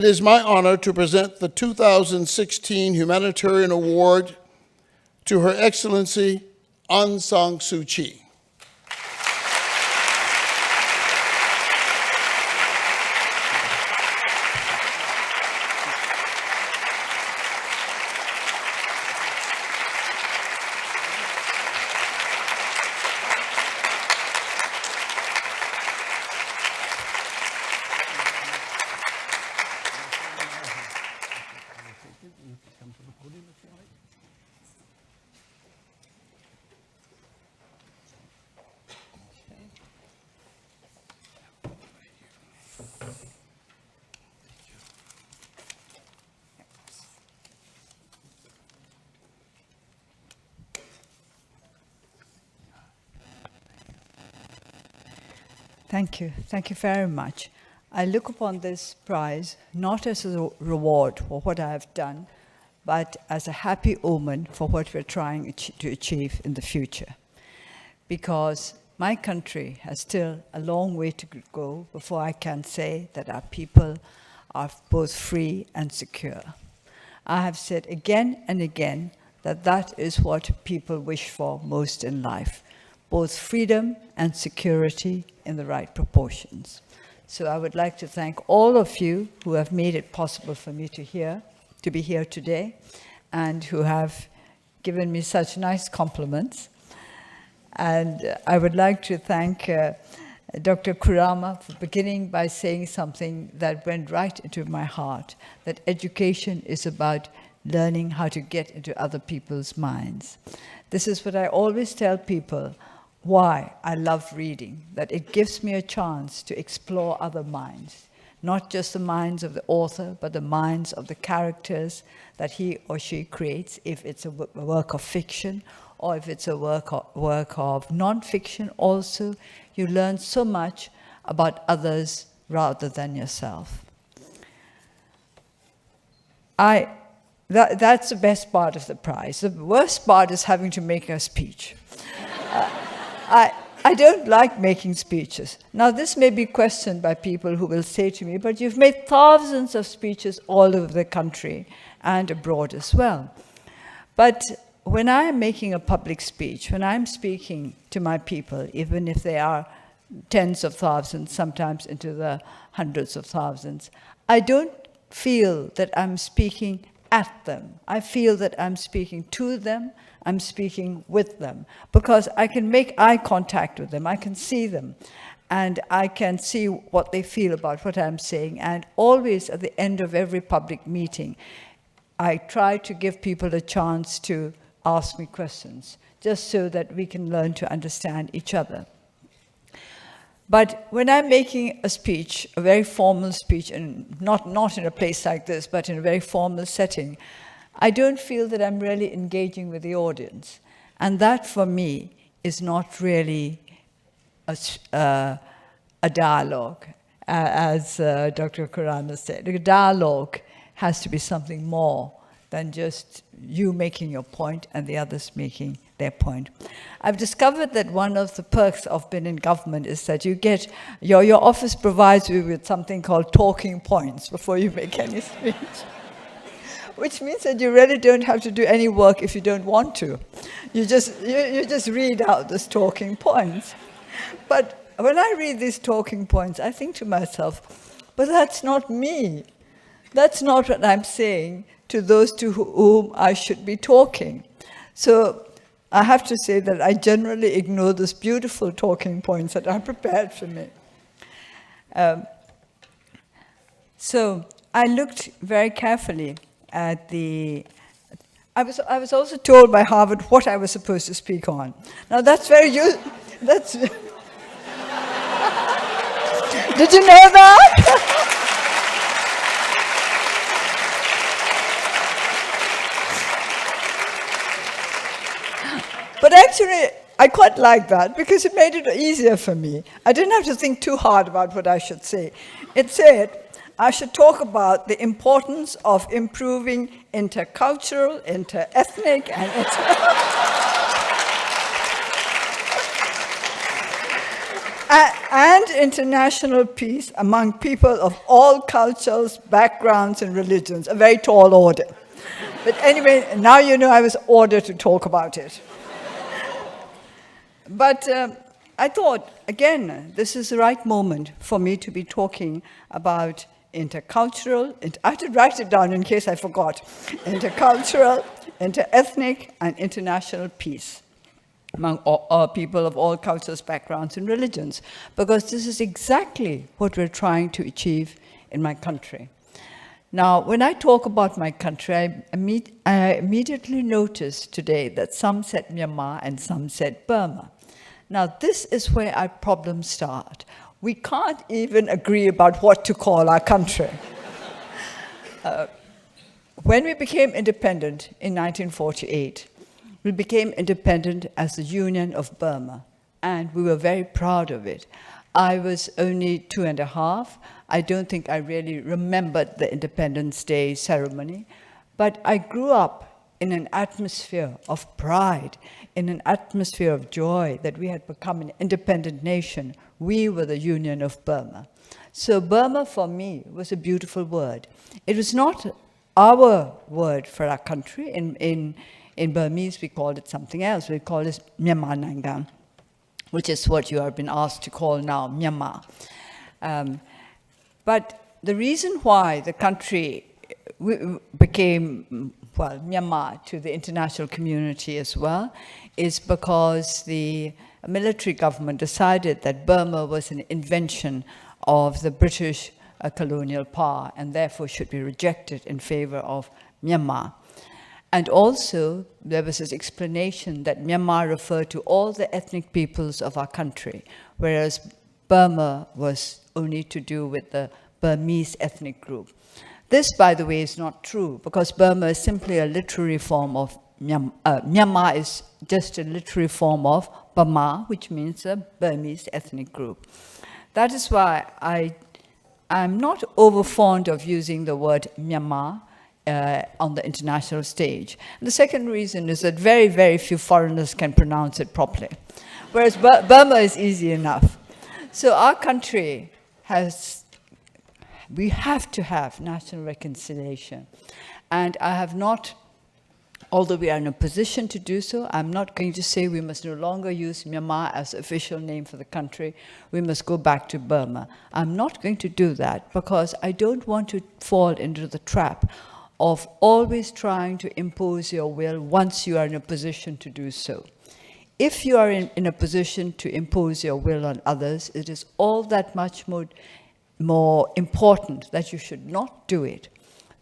It is my honor to present the 2016 Humanitarian Award to Her Excellency Aung San Suu Kyi. Thank you. Thank you very much. I look upon this prize not as a reward for what I have done, but as a happy omen for what we're trying to achieve in the future. Because my country has still a long way to go before I can say that our people are both free and secure. I have said again and again that that is what people wish for most in life, both freedom and security in the right proportions. So I would like to thank all of you who have made it possible for me to be here today, and who have given me such nice compliments. And I would like to thank Dr. Kurama for beginning by saying something that went right into my heart, that education is about learning how to get into other people's minds. This is what I always tell people, why I love reading, that it gives me a chance to explore other minds, not just the minds of the author, but the minds of the characters that he or she creates, if it's a work of fiction, or if it's a work of non-fiction also. You learn so much about others rather than yourself. That's the best part of the prize. The worst part is having to make a speech. I don't like making speeches. Now, this may be questioned by people who will say to me, but you've made thousands of speeches all over the country and abroad as well. But when I'm making a public speech, when I'm speaking to my people, even if they are tens of thousands, sometimes into the hundreds of thousands, I don't feel that I'm speaking at them. I feel that I'm speaking to them, I'm speaking with them, because I can make eye contact with them, I can see them, and I can see what they feel about what I'm saying. And always at the end of every public meeting, I try to give people a chance to ask me questions, just so that we can learn to understand each other. But when I'm making a speech, a very formal speech, and not in a place like this, but in a very formal setting, I don't feel that I'm really engaging with the audience. And that, for me, is not really a dialogue, as Dr. Kurana said. A dialogue has to be something more than just you making your point and the others making their point. I've discovered that one of the perks of being in government is that you get, your office provides you with something called talking points before you make any speech. Which means that you really don't have to do any work if you don't want to. You just read out these talking points. But when I read these talking points, I think to myself, but that's not me. That's not what I'm saying to those to whom I should be talking. So I have to say that I generally ignore those beautiful talking points that are prepared for me. So I looked very carefully at the... I was also told by Harvard what I was supposed to speak on. Now that's very... that's... Did you know that? But actually, I quite like that because it made it easier for me. I didn't have to think too hard about what I should say. It said I should talk about the importance of improving intercultural, interethnic, and and international peace among people of all cultures, backgrounds, and religions. A very tall order. But anyway, now you know I was ordered to talk about it. But I thought, again, this is the right moment for me to be talking about intercultural, I had to write it down in case I forgot, intercultural, interethnic, and international peace among all people of all cultures, backgrounds, and religions, because this is exactly what we're trying to achieve in my country. Now, when I talk about my country, I immediately noticed today that some said Myanmar and some said Burma. Now, this is where our problems start. We can't even agree about what to call our country. When we became independent in 1948, we became independent as the Union of Burma, and we were very proud of it. I was only 2.5. I don't think I really remembered the Independence Day ceremony, but I grew up in an atmosphere of pride, in an atmosphere of joy that we had become an independent nation. We were the Union of Burma. So Burma, for me, was a beautiful word. It was not our word for our country. In Burmese, we called it something else. We called it Myanmar Nangang, which is what you have been asked to call now, Myanmar. But the reason why the country became, well, Myanmar to the international community as well, is because the military government decided that Burma was an invention of the British colonial power and therefore should be rejected in favor of Myanmar. And also, there was this explanation that Myanmar referred to all the ethnic peoples of our country, whereas Burma was only to do with the Burmese ethnic group. This, by the way, is not true, because Burma is simply a literary form of Myanmar is just a literary form of Burma, which means a Burmese ethnic group. That is why I'm not over fond of using the word Myanmar on the international stage. And the second reason is that very, very few foreigners can pronounce it properly, whereas Burma is easy enough. So our country we have to have national reconciliation. And I have not, although we are in a position to do so, I'm not going to say we must no longer use Myanmar as the official name for the country. We must go back to Burma. I'm not going to do that because I don't want to fall into the trap of always trying to impose your will once you are in a position to do so. If you are in a position to impose your will on others, it is all that much more important that you should not do it.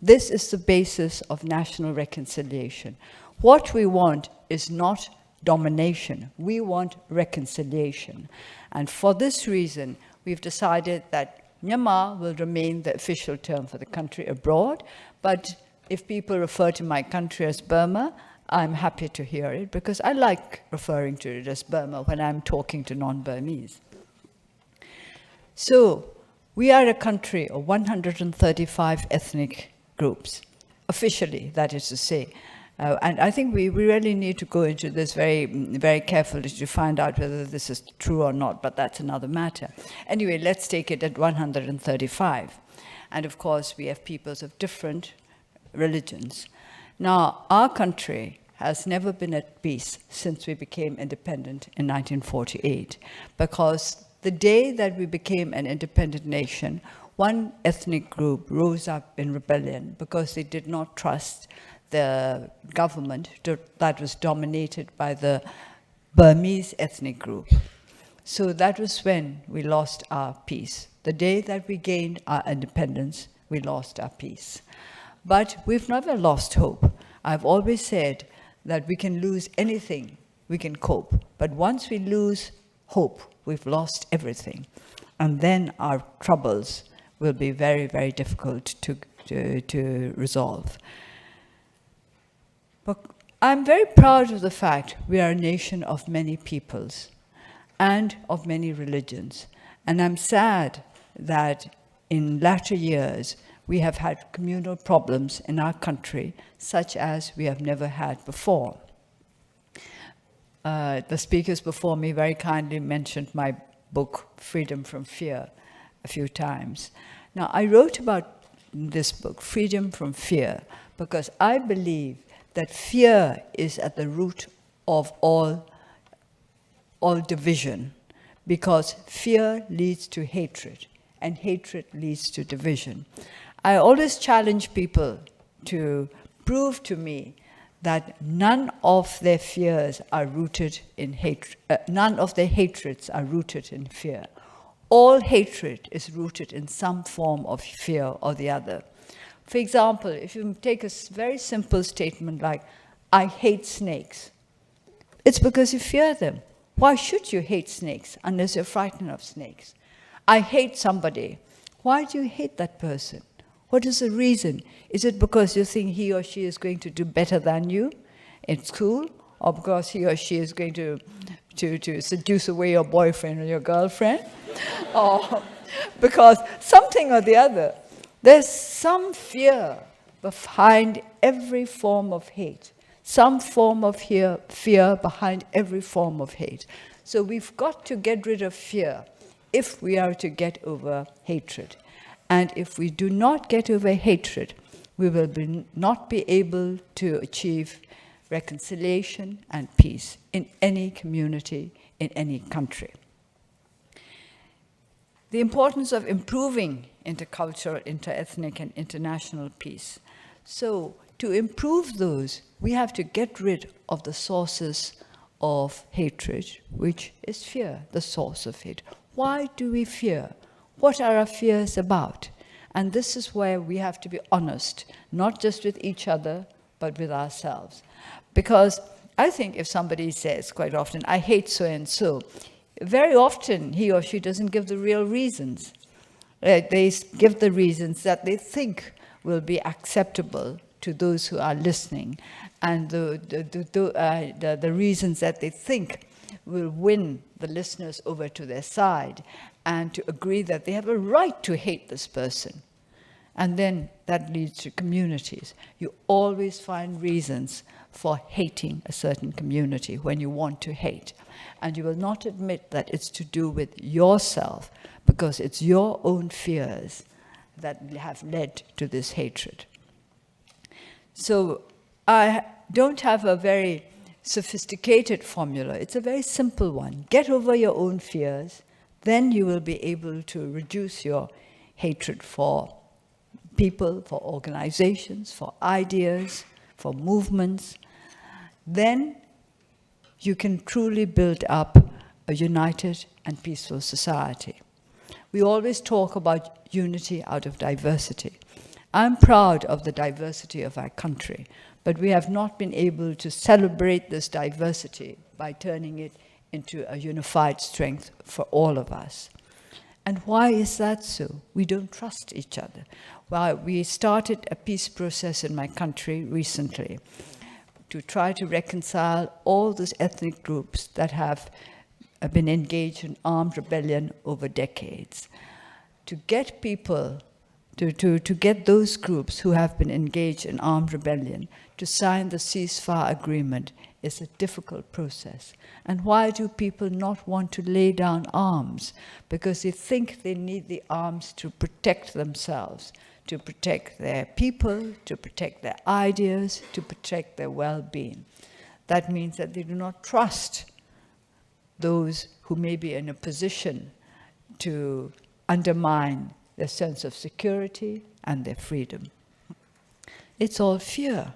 This is the basis of national reconciliation. What we want is not domination. We want reconciliation. And for this reason, we've decided that Myanmar will remain the official term for the country abroad, but if people refer to my country as Burma, I'm happy to hear it because I like referring to it as Burma when I'm talking to non-Burmese. So, we are a country of 135 ethnic groups, officially, that is to say. And I think we really need to go into this very, very carefully to find out whether this is true or not, but that's another matter. Anyway, let's take it at 135. And of course, we have peoples of different religions. Now, our country has never been at peace since we became independent in 1948, because the day that we became an independent nation, one ethnic group rose up in rebellion because they did not trust the government that was dominated by the Burmese ethnic group. So that was when we lost our peace. The day that we gained our independence, we lost our peace. But we've never lost hope. I've always said that we can lose anything, we can cope. But once we lose hope, we've lost everything. And then our troubles will be very, very difficult to resolve. But I'm very proud of the fact we are a nation of many peoples and of many religions. And I'm sad that in latter years, we have had communal problems in our country, such as we have never had before. The speakers before me very kindly mentioned my book, Freedom from Fear, a few times. Now, I wrote about this book, Freedom from Fear, because I believe that fear is at the root of all division, because fear leads to hatred, and hatred leads to division. I always challenge people to prove to me that none of their fears are rooted in hatred, none of their hatreds are rooted in fear. All hatred is rooted in some form of fear or the other. For example, if you take a very simple statement like, I hate snakes, it's because you fear them. Why should you hate snakes unless you're frightened of snakes? I hate somebody. Why do you hate that person? What is the reason? Is it because you think he or she is going to do better than you in school? Or because he or she is going to seduce away your boyfriend or your girlfriend? Or because something or the other. There's some fear behind every form of hate. Some form of fear behind every form of hate. So we've got to get rid of fear if we are to get over hatred. And if we do not get over hatred, we will not be able to achieve reconciliation and peace in any community, in any country. The importance of improving intercultural, interethnic, and international peace. So, to improve those, we have to get rid of the sources of hatred, which is fear, the source of hate. Why do we fear? What are our fears about? And this is where we have to be honest, not just with each other, but with ourselves. Because I think if somebody says quite often, I hate so-and-so, very often he or she doesn't give the real reasons. They give the reasons that they think will be acceptable to those who are listening, and the reasons that they think will win the listeners over to their side, and to agree that they have a right to hate this person. And then that leads to communities. You always find reasons for hating a certain community when you want to hate. And you will not admit that it's to do with yourself, because it's your own fears that have led to this hatred. So I don't have a very sophisticated formula. It's a very simple one. Get over your own fears, then you will be able to reduce your hatred for people, for organizations, for ideas, for movements. Then you can truly build up a united and peaceful society. We always talk about unity out of diversity. I'm proud of the diversity of our country, but we have not been able to celebrate this diversity by turning it into a unified strength for all of us. And why is that so? We don't trust each other. Well, we started a peace process in my country recently to try to reconcile all those ethnic groups that have been engaged in armed rebellion over decades. To get people, to get those groups who have been engaged in armed rebellion to sign the ceasefire agreement is a difficult process. And why do people not want to lay down arms? Because they think they need the arms to protect themselves, to protect their people, to protect their ideas, to protect their well-being. That means that they do not trust those who may be in a position to undermine their sense of security and their freedom. It's all fear.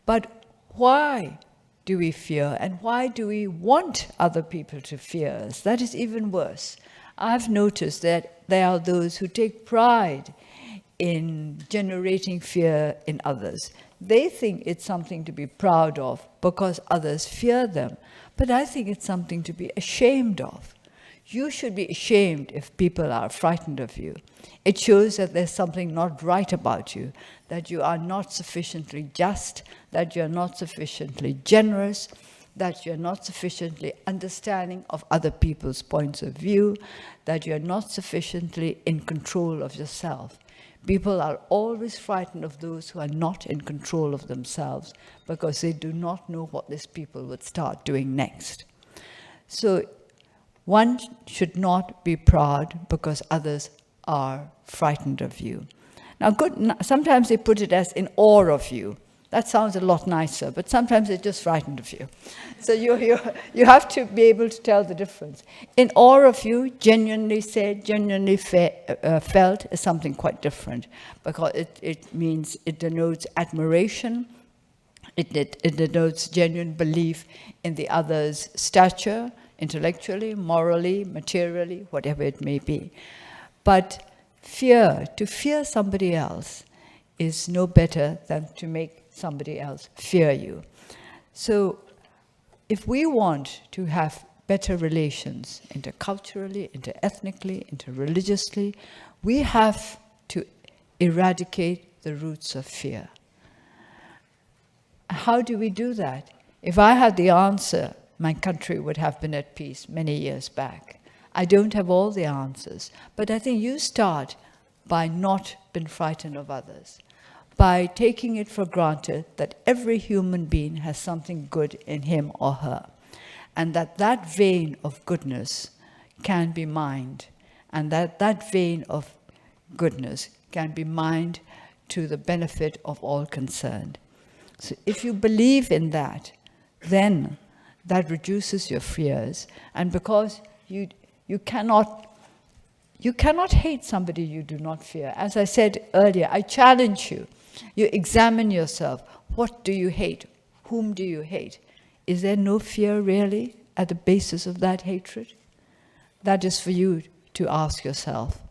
But why do we fear, and why do we want other people to fear us? That is even worse. I've noticed that there are those who take pride in generating fear in others. They think it's something to be proud of because others fear them. But I think it's something to be ashamed of. You should be ashamed if people are frightened of you. It shows that there's something not right about you, that you are not sufficiently just, that you're not sufficiently generous, that you're not sufficiently understanding of other people's points of view, that you're not sufficiently in control of yourself. People are always frightened of those who are not in control of themselves because they do not know what these people would start doing next. So One should not be proud because others are frightened of you. Now, sometimes they put it as in awe of you. That sounds a lot nicer, but sometimes they're just frightened of you. So you have to be able to tell the difference. In awe of you, genuinely said, genuinely felt, is something quite different, because it denotes admiration, it denotes genuine belief in the other's stature, intellectually, morally, materially, whatever it may be. But to fear somebody else is no better than to make somebody else fear you. So if we want to have better relations interculturally, interethnically, interreligiously, we have to eradicate the roots of fear. How do we do that? If I had the answer, my country would have been at peace many years back. I don't have all the answers, but I think you start by not being frightened of others, by taking it for granted that every human being has something good in him or her, and that vein of goodness can be mined, and that vein of goodness can be mined to the benefit of all concerned. So if you believe in that, then that reduces your fears, and because you cannot hate somebody you do not fear. As I said earlier, I challenge you. You examine yourself. What do you hate? Whom do you hate? Is there no fear really at the basis of that hatred? That is for you to ask yourself.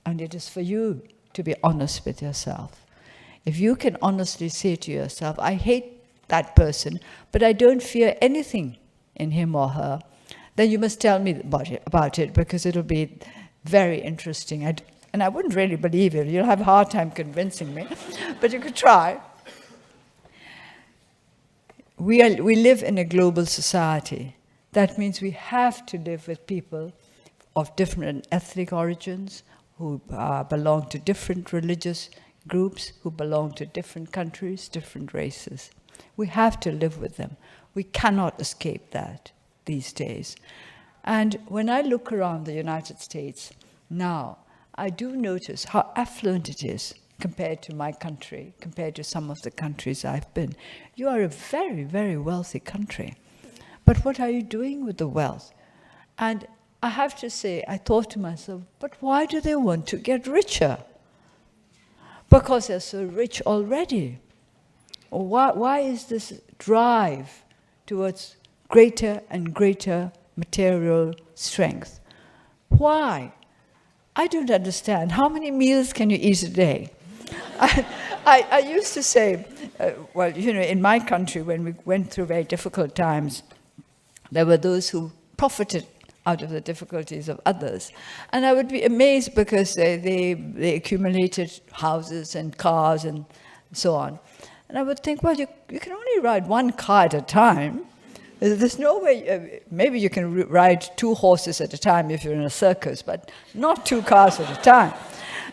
And it is for you to be honest with yourself. If you can honestly say to yourself, I hate that person, but I don't fear anything in him or her, then you must tell me about it, because it'll be very interesting. And I wouldn't really believe it. You'll have a hard time convincing me, but you could try. We live in a global society. That means we have to live with people of different ethnic origins, who belong to different religious groups, who belong to different countries, different races. We have to live with them. We cannot escape that these days. And when I look around the United States now, I do notice how affluent it is compared to my country, compared to some of the countries I've been. You are a very, very wealthy country. But what are you doing with the wealth? And I have to say, I thought to myself, but why do they want to get richer? Because they're so rich already. Or why is this drive towards greater and greater material strength? Why? I don't understand. How many meals can you eat a day? I used to say, in my country, when we went through very difficult times, there were those who profited out of the difficulties of others. And I would be amazed because they accumulated houses and cars and so on. And I would think, well, you can only ride one car at a time. There's no way, maybe you can ride 2 horses at a time if you're in a circus, but not 2 cars at a time.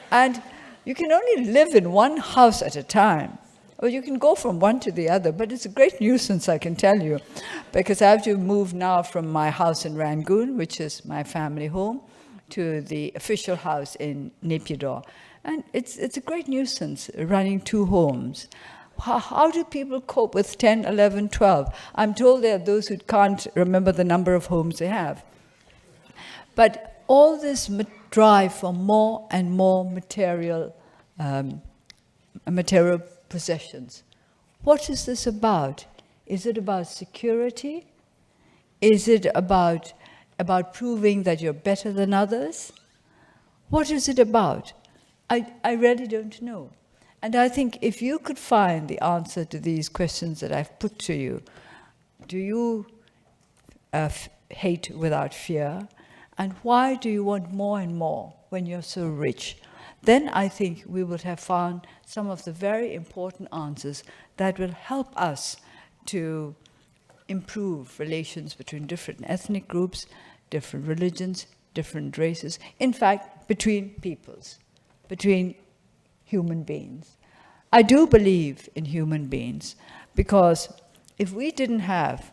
And you can only live in one house at a time. Or you can go from one to the other, but it's a great nuisance, I can tell you, because I have to move now from my house in Rangoon, which is my family home, to the official house in Naypyidaw. And it's a great nuisance running 2 homes. How do people cope with 10, 11, 12? I'm told there are those who can't remember the number of homes they have. But all this drive for more and more material possessions. What is this about? Is it about security? Is it about proving that you're better than others? What is it about? I really don't know. And I think if you could find the answer to these questions that I've put to you, do you hate without fear? And why do you want more and more when you're so rich? Then I think we would have found some of the very important answers that will help us to improve relations between different ethnic groups, different religions, different races, in fact, between peoples, between human beings. I do believe in human beings, because if we didn't have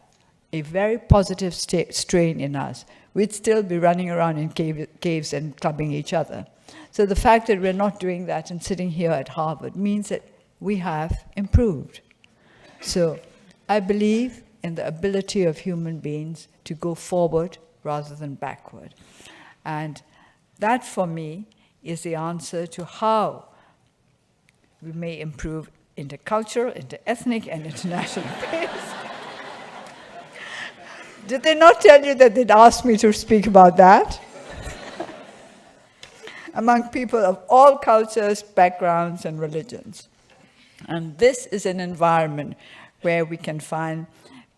a very positive strain in us, we'd still be running around in caves and clubbing each other. So the fact that we're not doing that and sitting here at Harvard means that we have improved. So I believe in the ability of human beings to go forward rather than backward. And that, for me, is the answer to how we may improve intercultural, interethnic, and international peace. Did they not tell you that they'd asked me to speak about that? Among people of all cultures, backgrounds, and religions. And this is an environment where we can find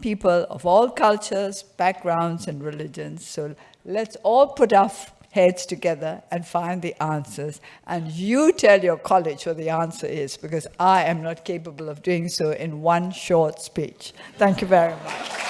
people of all cultures, backgrounds, and religions. So let's all put our heads together and find the answers. And you tell your college what the answer is, because I am not capable of doing so in one short speech. Thank you very much.